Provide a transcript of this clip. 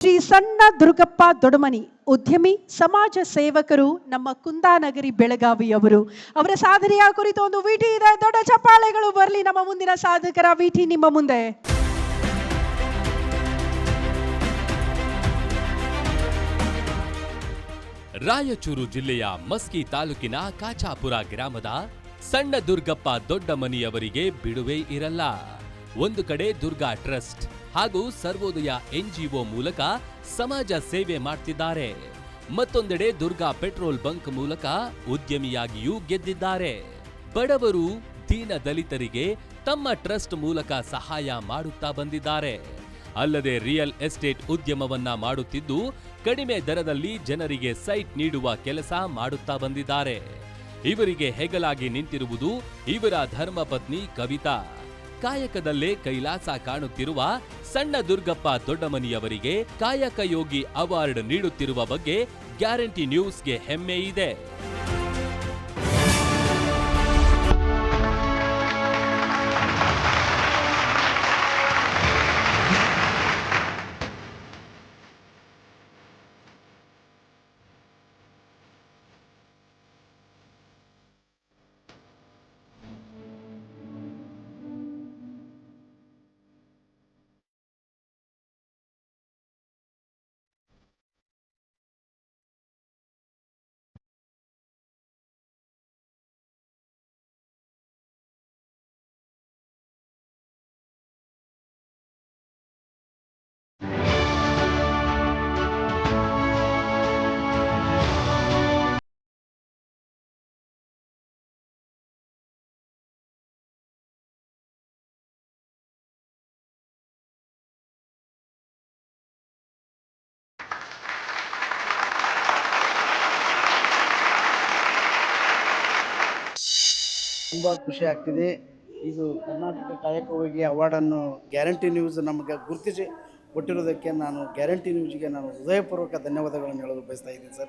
ಶ್ರೀ ಸಣ್ಣ ದುರ್ಗಪ್ಪ ದೊಡಮನಿ ಉದ್ಯಮಿ ಸಮಾಜ ಸೇವಕರು ನಮ್ಮ ಕುಂದಾನಗರಿ ಬೆಳಗಾವಿಯವರು. ಅವರ ಸಾಧನೆಯ ಕುರಿತು ಒಂದು ವಿಟಿ ಇದೆ. ದೊಡ್ಡ ಚಪ್ಪಾಳೆಗಳು ಬರಲಿ ನಮ್ಮ ಮುಂದಿನ ಸಾಧಕರ ವಿಟಿ ನಿಮ್ಮ ಮುಂದೆ. ರಾಯಚೂರು ಜಿಲ್ಲೆಯ ಮಸ್ಕಿ ತಾಲೂಕಿನ ಕಾಚಾಪುರ ಗ್ರಾಮದ ಸಣ್ಣ ದುರ್ಗಪ್ಪ ದೊಡ್ಡಮನಿಯವರಿಗೆ ಬಿಡುವೆ ಇರಲ್ಲ. ಒಂದು ಕಡೆ ದುರ್ಗಾ ಟ್ರಸ್ಟ್ ಹಾಗೂ ಸರ್ವೋದಯ NGO ಮೂಲಕ ಸಮಾಜ ಸೇವೆ ಮಾಡ್ತಿದ್ದಾರೆ. ಮತ್ತೊಂದೆಡೆ ದುರ್ಗಾ ಪೆಟ್ರೋಲ್ ಬಂಕ್ ಮೂಲಕ ಉದ್ಯಮಿಯಾಗಿಯೂ ಗೆದ್ದಿದ್ದಾರೆ. ಬಡವರು ದೀನ ದಲಿತರಿಗೆ ತಮ್ಮ ಟ್ರಸ್ಟ್ ಮೂಲಕ ಸಹಾಯ ಮಾಡುತ್ತಾ ಬಂದಿದ್ದಾರೆ. ಅಲ್ಲದೆ ರಿಯಲ್ ಎಸ್ಟೇಟ್ ಉದ್ಯಮವನ್ನ ಮಾಡುತ್ತಿದ್ದು ಕಡಿಮೆ ದರದಲ್ಲಿ ಜನರಿಗೆ ಸೈಟ್ ನೀಡುವ ಕೆಲಸ ಮಾಡುತ್ತಾ ಬಂದಿದ್ದಾರೆ. ಇವರಿಗೆ ಹೆಗಲಾಗಿ ನಿಂತಿರುವುದು ಇವರ ಧರ್ಮಪತ್ನಿ ಕವಿತಾ. ಕಾಯಕದಲ್ಲೇ ಕೈಲಾಸ ಕಾಣುತ್ತಿರುವ ಸಣ್ಣ ದುರ್ಗಪ್ಪ ದೊಡ್ಡಮನಿಯವರಿಗೆ ಕಾಯಕ ಯೋಗಿ ಅವಾರ್ಡ್ ನೀಡುತ್ತಿರುವ ಬಗ್ಗೆ ಗ್ಯಾರಂಟಿ ನ್ಯೂಸ್ಗೆ ಹೆಮ್ಮೆ ಇದೆ. ತುಂಬ ಖುಷಿ ಆಗ್ತಿದೆ. ಇದು ಕರ್ನಾಟಕ ಕಾಯಕ ಯೋಗಿ ಅವಾರ್ಡನ್ನು ಗ್ಯಾರಂಟಿ ನ್ಯೂಸ್ ನಮಗೆ ಗುರುತಿಸಿ ಕೊಟ್ಟಿರೋದಕ್ಕೆ ನಾನು ಗ್ಯಾರಂಟಿ ನ್ಯೂಸ್ಗೆ ನಾನು ಹೃದಯಪೂರ್ವಕ ಧನ್ಯವಾದಗಳನ್ನು ಹೇಳಲು ಬಯಸ್ತಾ ಇದ್ದೀನಿ ಸರ್.